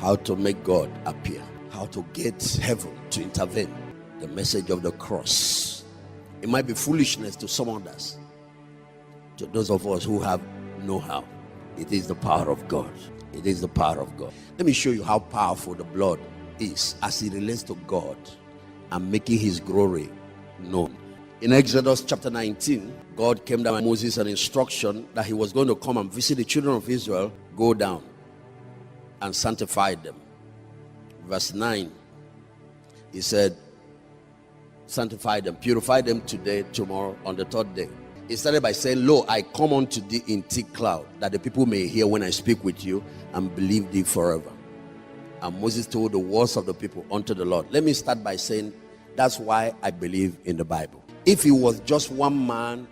how to make God appear, how to get heaven to intervene. The message of the cross. It might be foolishness to some others. To those of us who have know-how, it is the power of God. It is the power of God. Let me show you how powerful the blood is as it relates to God and making his glory known. In Exodus chapter 19, God came down to Moses an instruction that he was going to come and visit the children of Israel, go down and sanctify them. Verse 9, he said, sanctify them, purify them today, tomorrow, on the third day. He started by saying, lo, I come unto thee in thick cloud, that the people may hear when I speak with you and believe thee forever. And Moses told the words of the people unto the Lord. Let me start by saying, that's why I believe in the Bible. If it was just one man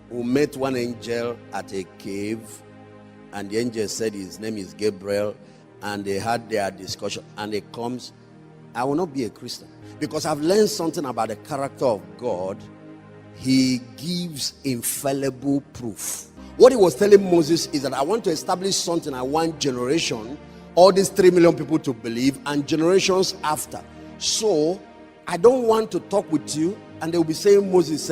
who met one angel at a cave, and the angel said his name is Gabriel, and they had their discussion, and it comes, I will not be a Christian. Because I've learned something about the character of God. He gives infallible proof. What he was telling Moses is that I want to establish something. I want generation, all these 3 million people to believe, and generations after. So I don't want to talk with you and they will be saying, Moses,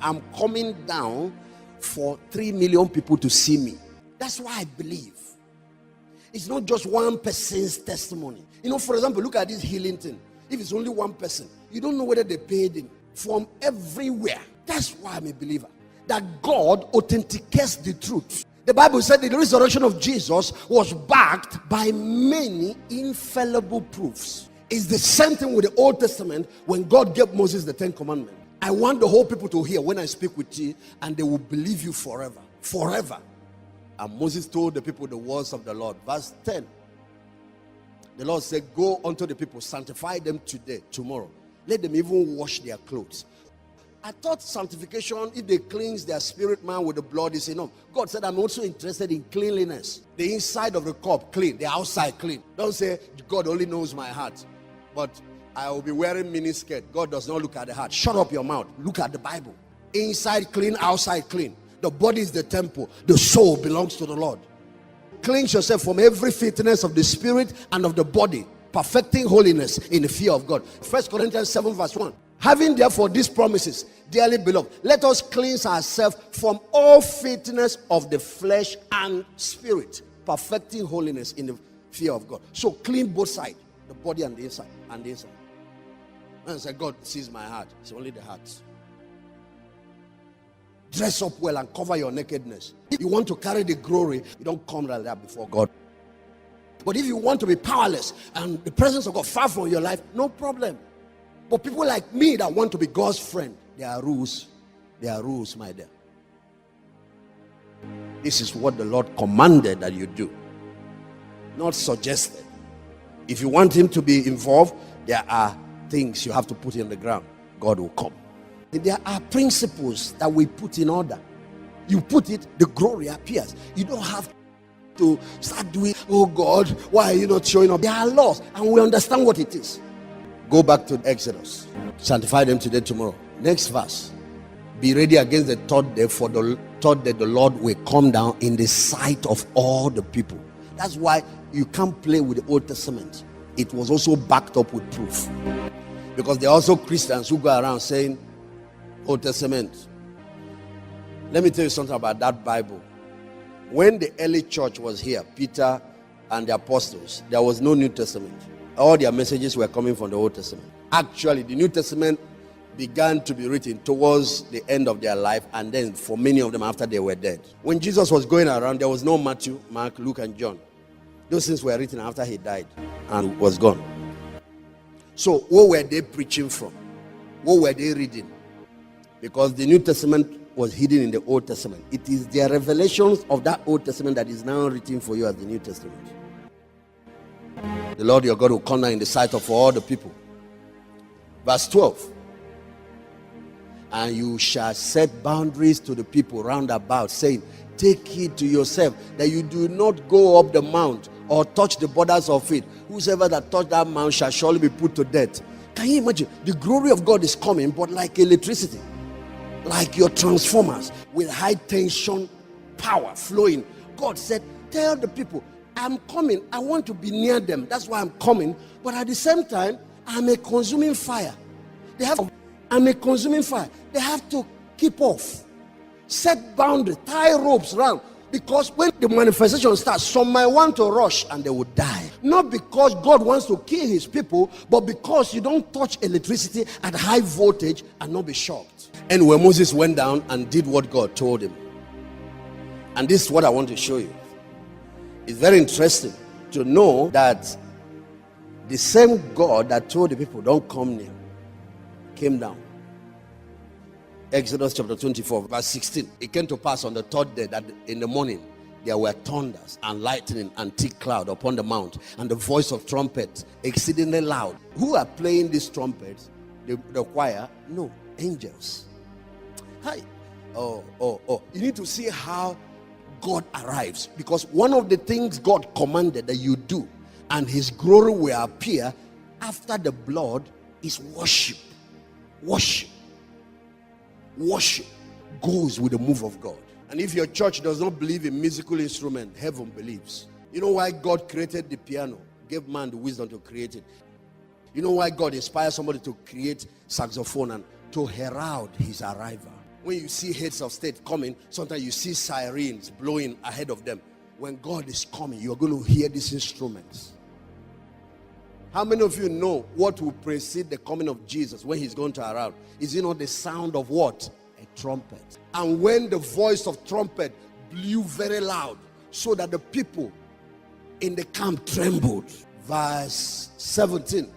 I'm coming down for 3 million people to see me. That's why I believe. It's not just one person's testimony. You know, for example, look at this healing thing. If it's only one person, you don't know whether they paid him from everywhere. That's why I'm a believer. That God authenticates the truth. The Bible said the resurrection of Jesus was backed by many infallible proofs. It's the same thing with the Old Testament when God gave Moses the 10 Commandments. I want the whole people to hear when I speak with you, and they will believe you forever. Forever. And Moses told the people the words of the Lord. Verse 10. The Lord said, go unto the people, sanctify them today, tomorrow. Let them even wash their clothes. I thought sanctification, if they cleanse their spirit man with the blood, is enough. God said, I'm also interested in cleanliness. The inside of the cup clean, the outside clean. Don't say, God only knows my heart, but I will be wearing mini skirt. God does not look at the heart. Shut up your mouth. Look at the Bible. Inside clean, outside clean. The body is the temple. The soul belongs to the Lord. Cleanse yourself from every filthiness of the spirit and of the body, perfecting holiness in the fear of God. 1 Corinthians 7 verse 1. Having therefore these promises, dearly beloved, let us cleanse ourselves from all filthiness of the flesh and spirit, perfecting holiness in the fear of God. So clean both sides, the body and the inside, and the inside. And say, God sees my heart. It's only the heart. Dress up well and cover your nakedness. If you want to carry the glory, you don't come like that before God. But if you want to be powerless and the presence of God far from your life, no problem. But people like me that want to be God's friend, there are rules. There are rules, my dear. This is what the Lord commanded that you do, not suggested. If you want him to be involved, there are things you have to put in the ground. God will come. And there are principles that we put in order. You put it, the glory appears. You don't have to start doing, oh God, why are you not showing up? There are laws, and we understand what it is. Go back to Exodus. Sanctify them today, tomorrow. Next verse. Be ready against the third day, for the third day the Lord will come down in the sight of all the people. That's why you can't play with the Old Testament. It was also backed up with proof. Because there are also Christians who go around saying, Old Testament. Let me tell you something about that Bible. When the early church was here, Peter and the apostles, there was no New Testament. All their messages were coming from the Old Testament. Actually, the New Testament began to be written towards the end of their life, and then for many of them after they were dead. When Jesus was going around, there was no Matthew, Mark, Luke, and John. Those things were written after he died and was gone. So what were they preaching from? What were they reading? Because the New Testament was hidden in the Old Testament. It is the revelations of that Old Testament that is now written for you as the New Testament. The Lord your God will come down in the sight of all the people. Verse 12. And you shall set boundaries to the people round about, saying, take heed to yourself that you do not go up the mount or touch the borders of it. Whosoever that touch that mount shall surely be put to death. Can you imagine? The glory of God is coming, but like electricity, like your transformers with high tension power flowing. God said, tell the people, I'm coming. I want to be near them. That's why I'm coming. But at the same time, I'm a consuming fire. I'm a consuming fire. They have to keep off. Set boundaries. Tie ropes around. Because when the manifestation starts, some might want to rush and they will die. Not because God wants to kill his people, but because you don't touch electricity at high voltage and not be shocked. Anyway, Moses went down and did what God told him. And this is what I want to show you. It's very interesting to know that the same God that told the people don't come near came down. Exodus chapter 24 verse 16. It came to pass on the third day that in the morning there were thunders and lightning and thick cloud upon the mount, and the voice of trumpet exceedingly loud. Who are playing these trumpets? The choir? No, angels. Hi. You need to see how God arrives, because one of the things God commanded that you do and his glory will appear after the blood is worship. Worship goes with the move of God. And if your church does not believe in musical instrument, heaven believes. You know why God created the piano? Gave man the wisdom to create it. You know why God inspired somebody to create saxophone and to herald his arrival? When you see heads of state coming, sometimes you see sirens blowing ahead of them. When God is coming, you're going to hear these instruments. How many of you know what will precede the coming of Jesus when he's going to arrive? Is it not the sound of what? A trumpet. And when the voice of trumpet blew very loud, so that the people in the camp trembled. Verse 17.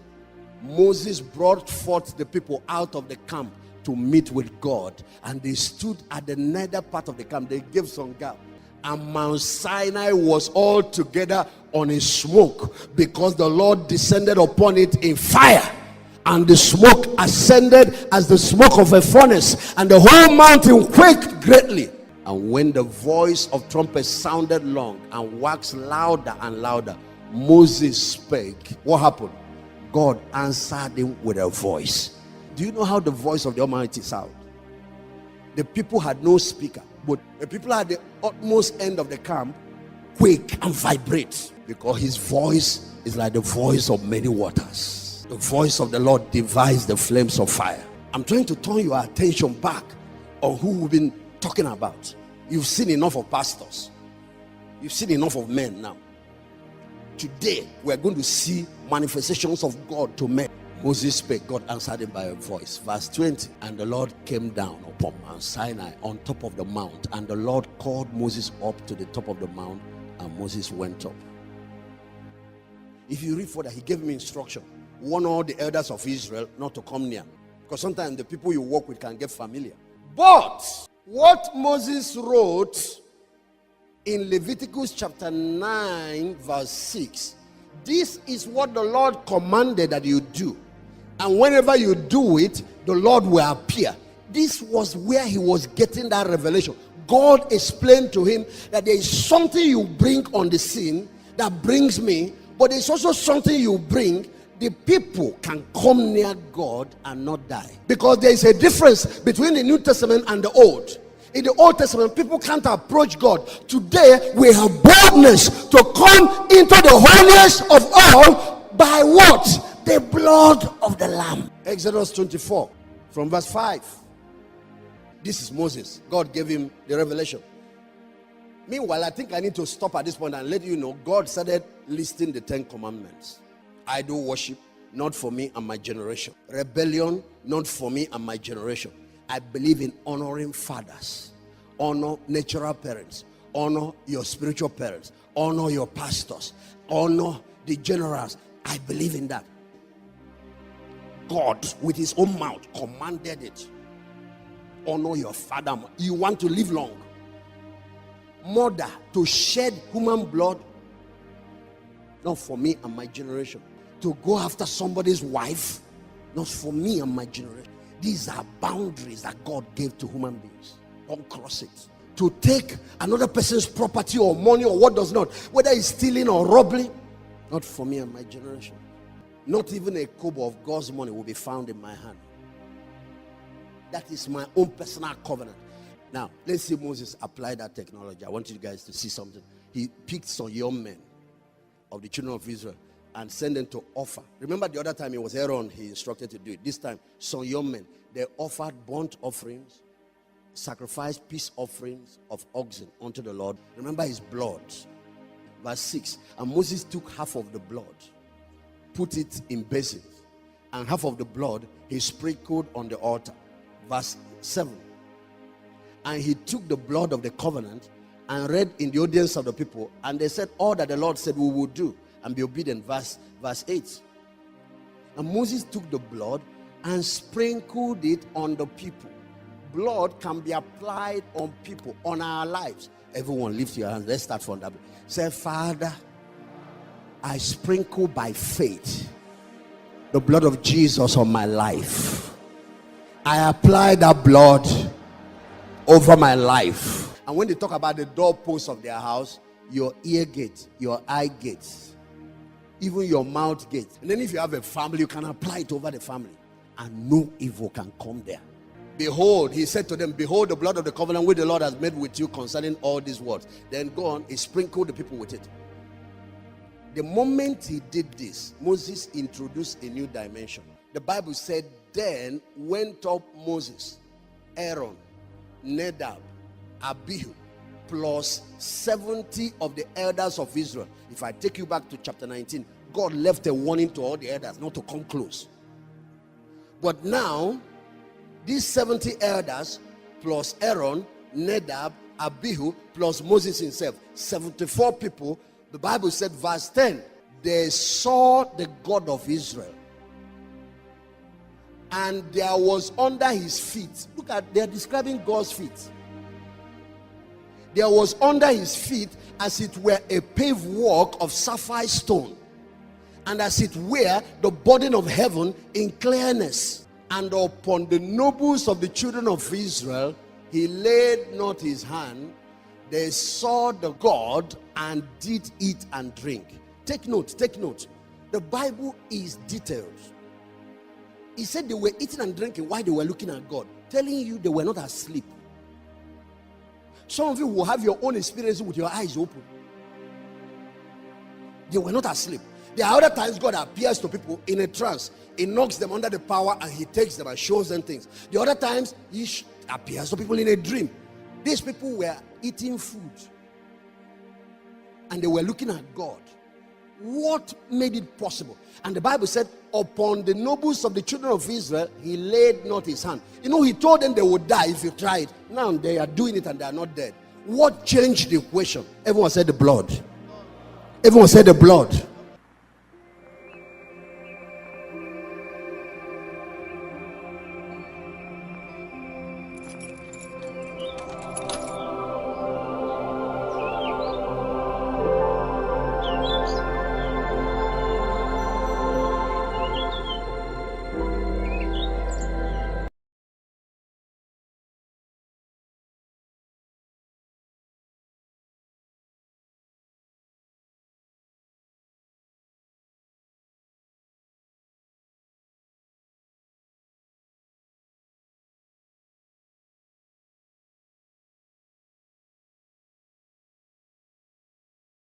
Moses brought forth the people out of the camp to meet with God, and they stood at the nether part of the camp. They gave some gap, and Mount Sinai was altogether on a smoke, because the Lord descended upon it in fire, and the smoke ascended as the smoke of a furnace, and the whole mountain quaked greatly. And when the voice of trumpet sounded long and waxed louder and louder, Moses spake. What happened? God answered him with a voice. Do you know how the voice of the Almighty sounds? The people had no speaker, but the people at the utmost end of the camp quake and vibrate, because his voice is like the voice of many waters. The voice of the Lord divides the flames of fire. I'm trying to turn your attention back on who we've been talking about. You've seen enough of pastors. You've seen enough of men now. Today, we're going to see manifestations of God to men. Moses spake, God answered him by a voice. Verse 20. And the Lord came down upon Mount Sinai on top of the mount, and the Lord called Moses up to the top of the mount, and Moses went up. If you read further, he gave me instruction. Warn all the elders of Israel not to come near, because sometimes the people you work with can get familiar. But what Moses wrote in Leviticus chapter 9 verse 6, this is what the Lord commanded that you do, and whenever you do it, the Lord will appear. This was where he was getting that revelation. God explained to him that there is something you bring on the scene that brings me, but there's also something you bring. The people can come near God and not die, because there is a difference between the New Testament and the Old. In the Old Testament, people can't approach God. Today, we have boldness to come into the holiest of all by what? The blood of the Lamb. Exodus 24 from verse 5. This is Moses. God gave him the revelation. Meanwhile, I think I need to stop at this point and let you know, God started listing the 10 commandments. Idol worship, not for me and my generation. Rebellion, not for me and my generation. I believe in honoring fathers. Honor natural parents. Honor your spiritual parents. Honor your pastors. Honor the generals. I believe in that. God, with his own mouth, commanded it. Honor your father. You want to live long. Murder, to shed human blood, not for me and my generation. To go after somebody's wife, not for me and my generation. These are boundaries that God gave to human beings. Don't cross it. To take another person's property or money or what does not, whether it's stealing or robbery, not for me and my generation. Not even a kobo of God's money will be found in my hand. That is my own personal covenant. Now, let's see Moses apply that technology. I want you guys to see something. He picked some young men of the children of Israel and send them to offer. Remember the other time it was Aaron he instructed to do it. This time, some young men, they offered burnt offerings, sacrificed peace offerings of oxen unto the Lord. Remember his blood. Verse 6. And Moses took half of the blood, put it in basins, and half of the blood he sprinkled on the altar. Verse 7. And he took the blood of the covenant and read in the audience of the people, and they said all that the Lord said we would do and be obedient. Verse 8. And Moses took the blood and sprinkled it on the people. Blood can be applied on people, on our lives. Everyone lift your hands. Let's start from that. Say, Father, I sprinkle by faith the blood of Jesus on my life. I apply that blood over my life. And when they talk about the doorposts of their house, your ear gate, your eye gates, even your mouth gate. And then if you have a family, you can apply it over the family, and no evil can come there. Behold, he said to them, behold the blood of the covenant which the Lord has made with you concerning all these words. Then go on, he sprinkled the people with it. The moment he did this, Moses introduced a new dimension. The Bible said, then went up Moses, Aaron, Nadab, Abihu, plus 70 of the elders of Israel. If I take you back to chapter 19, God left a warning to all the elders not to come close. But now, these 70 elders plus Aaron, Nadab, Abihu, plus Moses himself, 74 people, the Bible said, verse 10, they saw the God of Israel, and there was under his feet. Look at, they're describing God's feet. There was under his feet as it were a paved walk of sapphire stone, and as it were the burden of heaven in clearness. And upon the nobles of the children of Israel he laid not his hand. They saw the God and did eat and drink. Take note, take note. The Bible is detailed. He said they were eating and drinking while they were looking at God, telling you they were not asleep. Some of you will have your own experience with your eyes open. They were not asleep. There are other times God appears to people in a trance. He knocks them under the power and he takes them and shows them things. The other times he appears to people in a dream. These people were eating food and they were looking at God. What made it possible? And the Bible said, upon the nobles of the children of Israel he laid not his hand. You know, he told them they would die if you tried. Now they are doing it and they are not dead. What changed the equation? Everyone said the blood. Everyone said the blood.